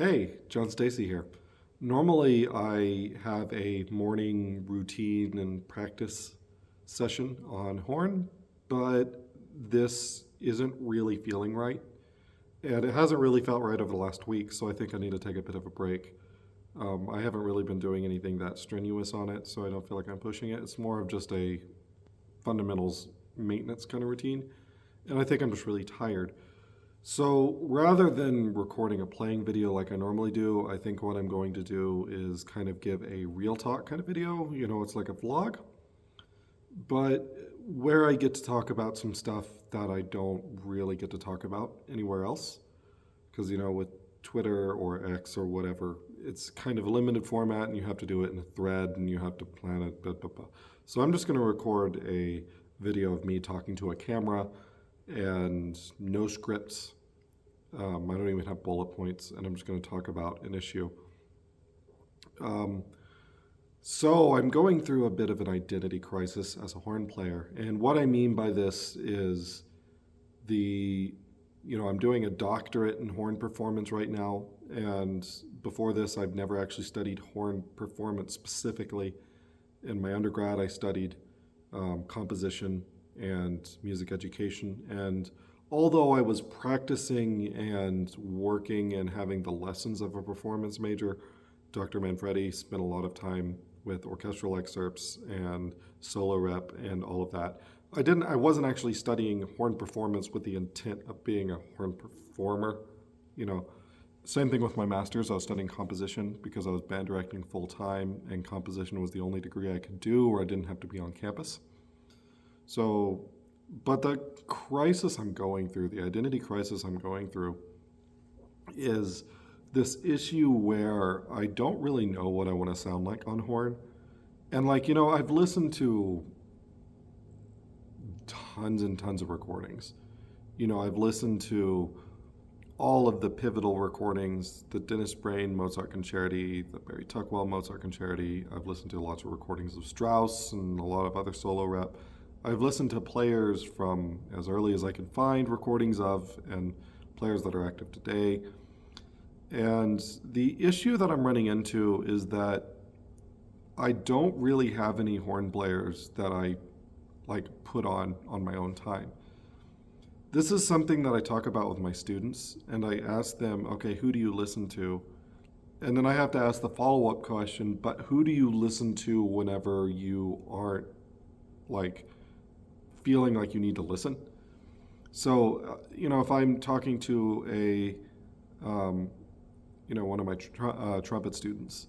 Hey, John Stacy here. Normally, I have a morning routine and practice session on horn, but this isn't really feeling right. And it hasn't really felt right over the last week, so I think I need to take a bit of a break. I haven't really been doing anything that strenuous on it, so I don't feel like I'm pushing it. It's more of just a fundamentals maintenance kind of routine. And I think I'm just really tired. So rather than recording a playing video like I normally do, I think what I'm going to do is kind of give a real talk kind of video. It's like a vlog, but where I get to talk about some stuff that I don't really get to talk about anywhere else. Because, with Twitter or X or whatever, it's kind of a limited format and you have to do it in a thread and you have to plan it. Blah, blah, blah. So I'm just going to record a video of me talking to a camera and no scripts. I don't even have bullet points, and I'm just going to talk about an issue. So I'm going through a bit of an identity crisis as a horn player, and what I mean by this is I'm doing a doctorate in horn performance right now, and before this I've never actually studied horn performance specifically. In my undergrad I studied composition and music education, and although I was practicing and working and having the lessons of a performance major, Dr. Manfredi spent a lot of time with orchestral excerpts and solo rep and all of that. I wasn't actually studying horn performance with the intent of being a horn performer. Same thing with my master's. I was studying composition because I was band directing full time, and composition was the only degree I could do where I didn't have to be on campus. But the crisis I'm going through, the identity crisis I'm going through, is this issue where I don't really know what I want to sound like on horn. And I've listened to tons and tons of recordings. I've listened to all of the pivotal recordings, the Dennis Brain Mozart Concerti, the Barry Tuckwell Mozart Concerti. I've listened to lots of recordings of Strauss and a lot of other solo rep. I've listened to players from as early as I can find recordings of, and players that are active today. And the issue that I'm running into is that I don't really have any horn players that I put on my own time. This is something that I talk about with my students, and I ask them, okay, who do you listen to? And then I have to ask the follow-up question, but who do you listen to whenever you aren't feeling like you need to listen? So, if I'm talking to one of my trumpet students,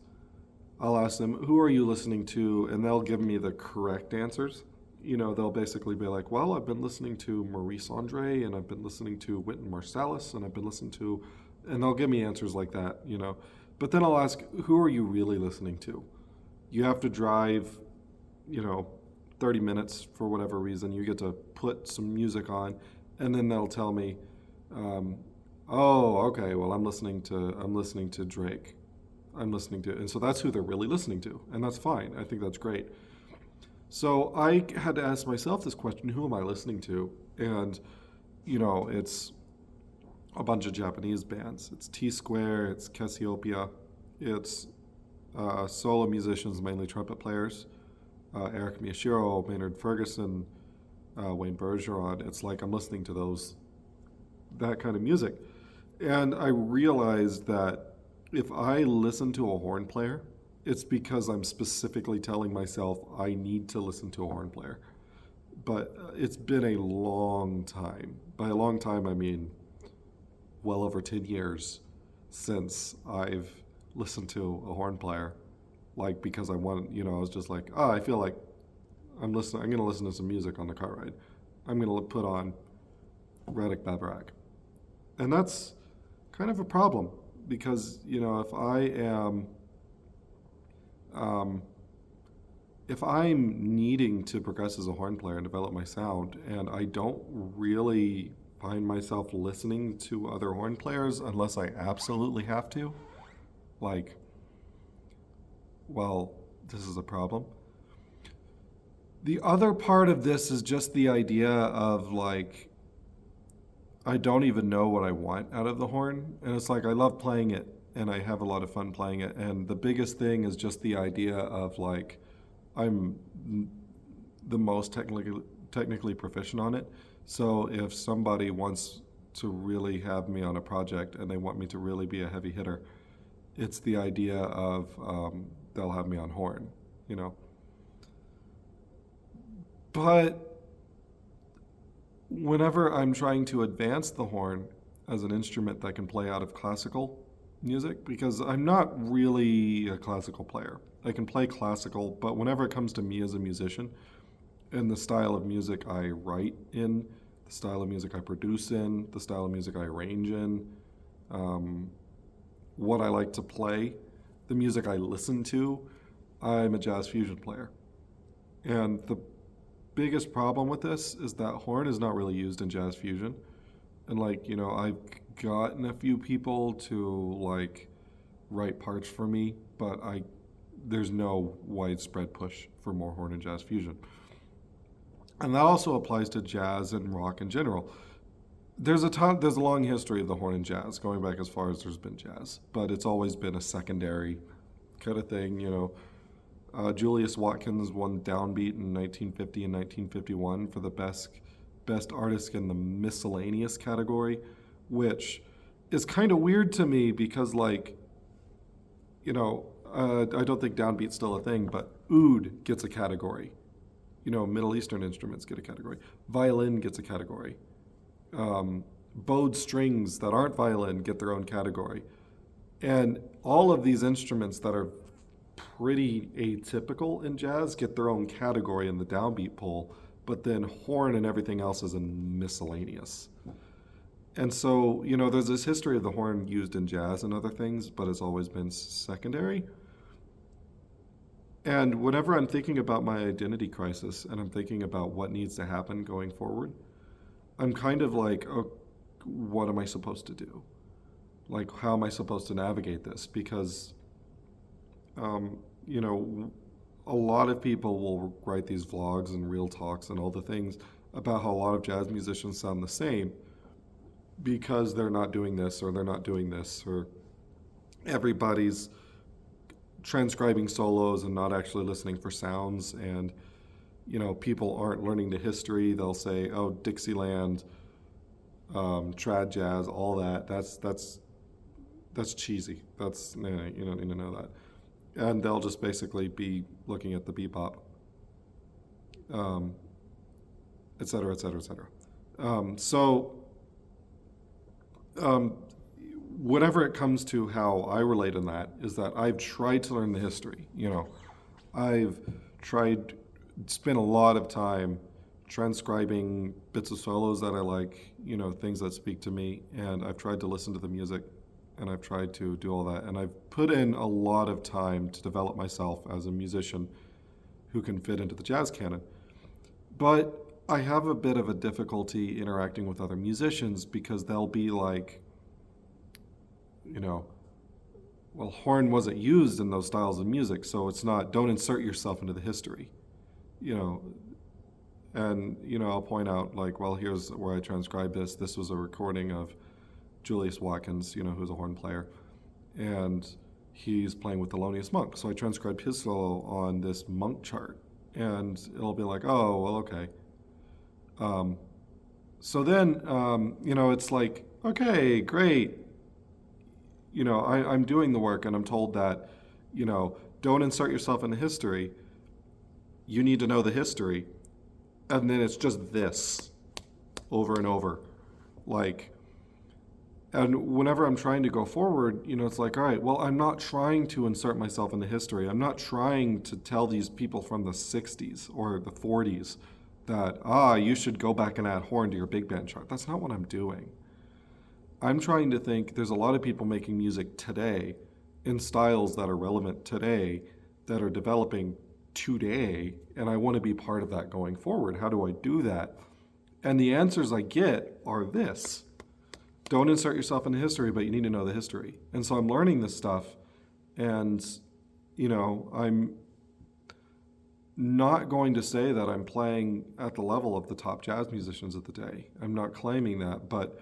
I'll ask them, who are you listening to? And they'll give me the correct answers. They'll basically be like, well, I've been listening to Maurice Andre, and I've been listening to Wynton Marsalis, and I've been listening to, and they'll give me answers like that, But then I'll ask, who are you really listening to? You have to drive, 30 minutes for whatever reason. You get to put some music on, and then they'll tell me, oh, okay, well, I'm listening to Drake. And so that's who they're really listening to, and that's fine. I think that's great. So I had to ask myself this question, who am I listening to? And, it's a bunch of Japanese bands. It's T-Square, it's Cassiopeia, it's solo musicians, mainly trumpet players, Eric Miyashiro, Maynard Ferguson, Wayne Bergeron. It's like I'm listening to that kind of music. And I realized that if I listen to a horn player, it's because I'm specifically telling myself I need to listen to a horn player. But it's been a long time. By a long time, I mean well over 10 years since I've listened to a horn player. Because I was just like, I feel like I'm going to listen to some music on the car ride. I'm going to put on Radek Bavarak. And that's kind of a problem because, if I'm needing to progress as a horn player and develop my sound, and I don't really find myself listening to other horn players unless I absolutely have to, well, this is a problem. The other part of this is just the idea of I don't even know what I want out of the horn. And it's I love playing it and I have a lot of fun playing it. And the biggest thing is just the idea of like, I'm the most technically proficient on it. So if somebody wants to really have me on a project and they want me to really be a heavy hitter, it's the idea of they'll have me on horn, you know. But whenever I'm trying to advance the horn as an instrument that can play out of classical music, because I'm not really a classical player. I can play classical, but whenever it comes to me as a musician and the style of music I write in, the style of music I produce in, the style of music I arrange in, what I like to play, the music I listen to, I'm a jazz fusion player. And the biggest problem with this is that horn is not really used in jazz fusion. And like, you know, I've gotten a few people to like write parts for me, but there's no widespread push for more horn and jazz fusion. And that also applies to jazz and rock in general. There's a long history of the horn in jazz, going back as far as there's been jazz, but it's always been a secondary kind of thing, you know. Julius Watkins won Downbeat in 1950 and 1951 for the best artist in the miscellaneous category, which is kind of weird to me because, like, you know, I don't think Downbeat's still a thing, but oud gets a category. You know, Middle Eastern instruments get a category. Violin gets a category. Bowed strings that aren't violin get their own category. And all of these instruments that are pretty atypical in jazz get their own category in the downbeat pool, but then horn and everything else is in miscellaneous. And so, you know, there's this history of the horn used in jazz and other things, but it's always been secondary. And whenever I'm thinking about my identity crisis and I'm thinking about what needs to happen going forward, I'm kind of like, oh, what am I supposed to do? Like, how am I supposed to navigate this? Because, you know, a lot of people will write these vlogs and real talks and all the things about how a lot of jazz musicians sound the same because they're not doing this or they're not doing this, or everybody's transcribing solos and not actually listening for sounds. And, you know, people aren't learning the history. They'll say, oh, Dixieland, trad jazz, all that. That's cheesy. You don't need to know that. And they'll just basically be looking at the bebop, et cetera, et cetera, et cetera. Whatever it comes to how I relate in that is that I've tried to learn the history. You know, I've tried, spent a lot of time transcribing bits of solos that I like, you know, things that speak to me, and I've tried to listen to the music, and I've tried to do all that, and I've put in a lot of time to develop myself as a musician who can fit into the jazz canon. But I have a bit of a difficulty interacting with other musicians because they'll be like, you know, well, horn wasn't used in those styles of music, so it's not, don't insert yourself into the history, you know. And, you know, I'll point out, like, well, here's where I transcribed this. This was a recording of Julius Watkins, you know, who's a horn player, and he's playing with Thelonious Monk. So I transcribed his solo on this Monk chart, and it'll be like, oh, well, okay. So then, you know, it's like, okay, great. You know, I'm doing the work, and I'm told that, you know, don't insert yourself in the history. You need to know the history. And then it's just this over and over. Like, and whenever I'm trying to go forward, you know, it's like, all right, well, I'm not trying to insert myself in the history. I'm not trying to tell these people from the 60s or the 40s that, you should go back and add horn to your big band chart. That's not what I'm doing. I'm trying to think there's a lot of people making music today in styles that are relevant today, that are developing today, and I want to be part of that going forward. How do I do that? And the answers I get are this. Don't insert yourself in the history, but you need to know the history. And so I'm learning this stuff, and, you know, I'm not going to say that I'm playing at the level of the top jazz musicians of the day. I'm not claiming that, but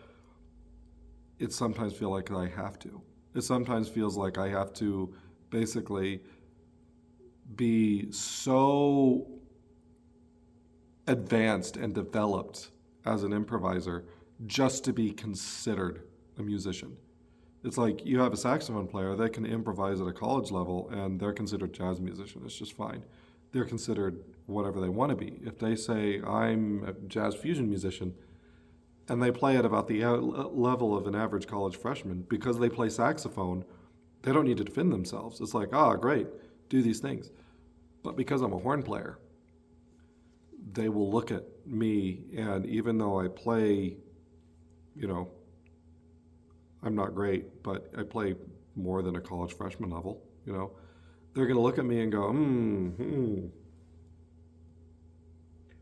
it sometimes feels like I have to. It sometimes feels like I have to basically be so advanced and developed as an improviser just to be considered a musician. It's like you have a saxophone player, they can improvise at a college level and they're considered jazz musician. It's just fine. They're considered whatever they want to be. If they say, I'm a jazz fusion musician, and they play at about the level of an average college freshman, because they play saxophone, they don't need to defend themselves. It's like, great, do these things. But because I'm a horn player, they will look at me, and even though I play, I'm not great, but I play more than a college freshman level, they're going to look at me and go,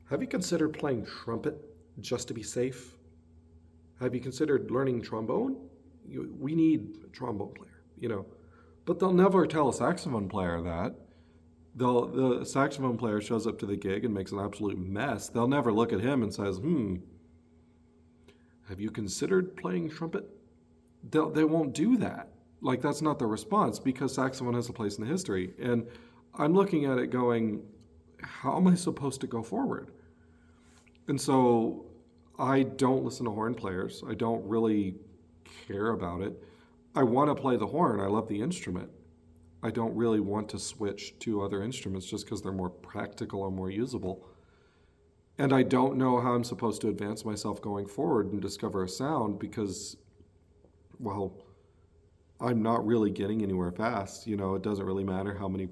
Have you considered playing trumpet just to be safe? Have you considered learning trombone? We need a trombone player, But they'll never tell a saxophone player that. The saxophone player shows up to the gig and makes an absolute mess. They'll never look at him and says, have you considered playing trumpet? They won't do that. Like, that's not their response, because saxophone has a place in the history. And I'm looking at it going, how am I supposed to go forward? And so I don't listen to horn players. I don't really care about it. I want to play the horn. I love the instrument. I don't really want to switch to other instruments just because they're more practical or more usable. And I don't know how I'm supposed to advance myself going forward and discover a sound because, I'm not really getting anywhere fast. It doesn't really matter how many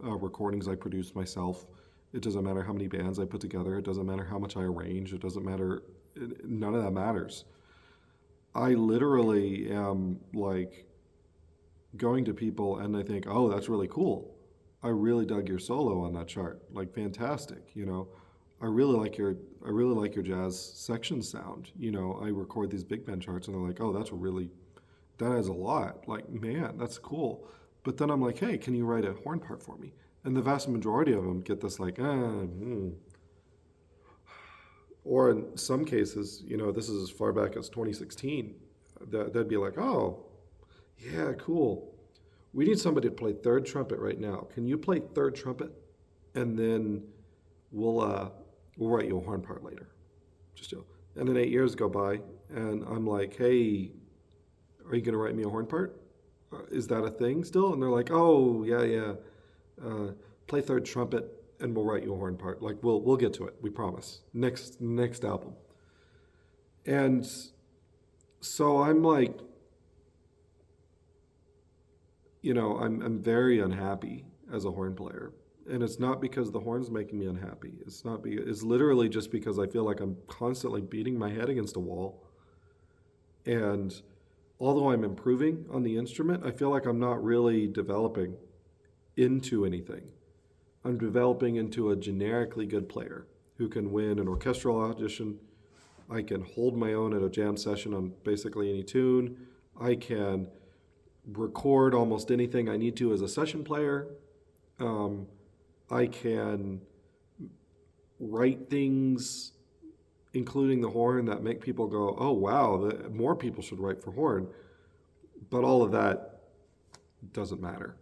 recordings I produce myself. It doesn't matter how many bands I put together. It doesn't matter how much I arrange. It doesn't matter. None of that matters. I literally am like going to people and I think, oh, that's really cool. I really dug your solo on that chart. Like, fantastic. I really like your jazz section sound. I record these big band charts and they're like, oh, that has a lot. Like, man, that's cool. But then I'm like, hey, can you write a horn part for me? And the vast majority of them get this like, Or in some cases, this is as far back as 2016, they'd be like, oh, yeah, cool. We need somebody to play third trumpet right now. Can you play third trumpet? And then we'll write you a horn part later. And then 8 years go by, and I'm like, hey, are you going to write me a horn part? Is that a thing still? And they're like, oh, yeah. Play third trumpet, and we'll write you a horn part. Like, we'll get to it. We promise. Next album. And so I'm like, I'm very unhappy as a horn player. And it's not because the horn's making me unhappy. It's literally just because I feel like I'm constantly beating my head against a wall. And although I'm improving on the instrument, I feel like I'm not really developing into anything. I'm developing into a generically good player who can win an orchestral audition. I can hold my own at a jam session on basically any tune. I can record almost anything I need to as a session player. I can write things, including the horn, that make people go, oh, wow, more people should write for horn. But all of that doesn't matter.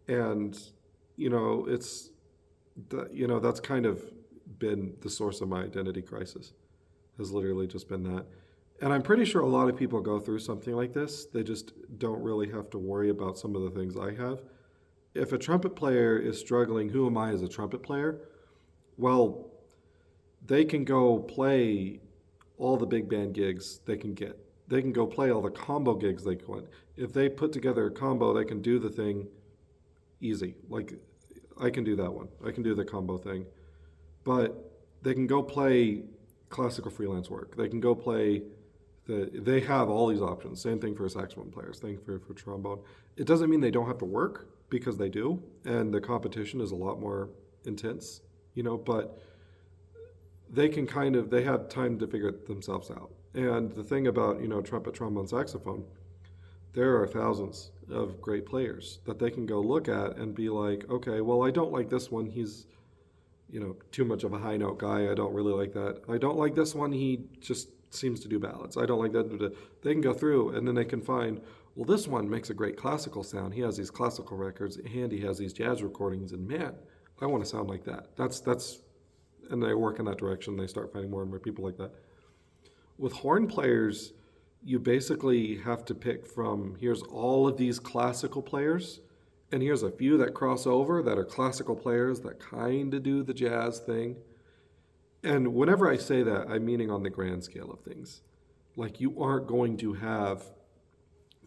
And, that's kind of been the source of my identity crisis, has literally just been that. And I'm pretty sure a lot of people go through something like this. They just don't really have to worry about some of the things I have. If a trumpet player is struggling, who am I as a trumpet player? Well, they can go play all the big band gigs they can get. They can go play all the combo gigs they can. If they put together a combo, they can do the thing easy. Like, I can do that one. I can do the combo thing. But they can go play classical freelance work. They can go play they have all these options. Same thing for saxophone players, same for trombone. It doesn't mean they don't have to work, because they do, and the competition is a lot more intense, but they have time to figure themselves out. And the thing about, trumpet, trombone, saxophone, there are thousands of great players that they can go look at and be like, okay, well, I don't like this one. He's, too much of a high note guy. I don't really like that. I don't like this one. He just seems to do ballads. I don't like that. They can go through and then they can find, well, this one makes a great classical sound. He has these classical records and he has these jazz recordings, and man, I want to sound like that. That's and they work in that direction. They start finding more and more people like that. With horn players, you basically have to pick from, here's all of these classical players, and here's a few that cross over that are classical players that kind of do the jazz thing. And whenever I say that, I'm meaning on the grand scale of things. Like, you aren't going to have,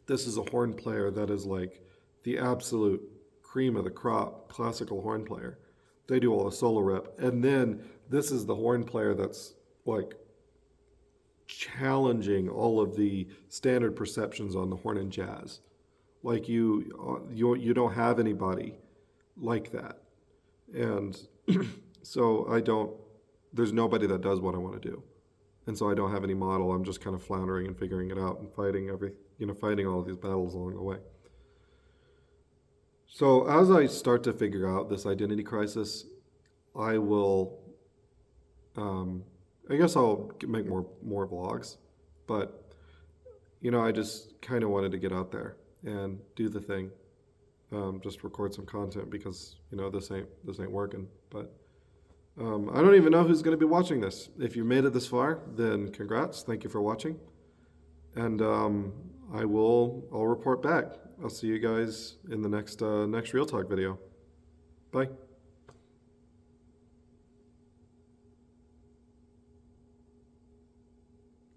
this is a horn player that is like the absolute cream of the crop classical horn player. They do all the solo rep. And then this is the horn player that's like challenging all of the standard perceptions on the horn and jazz. Like you don't have anybody like that. And so there's nobody that does what I want to do. And so I don't have any model. I'm just kind of floundering and figuring it out and fighting all of these battles along the way. So as I start to figure out this identity crisis, I will, I guess I'll make more vlogs, but I just kind of wanted to get out there and do the thing, just record some content because this ain't working. But I don't even know who's going to be watching this. If you made it this far, then congrats. Thank you for watching, and I'll report back. I'll see you guys in the next Real Talk video. Bye.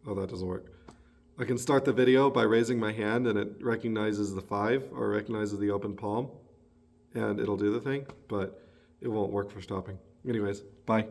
Oh, that doesn't work. I can start the video by raising my hand and it recognizes the 5 or recognizes the open palm and it'll do the thing, but it won't work for stopping. Anyways, bye.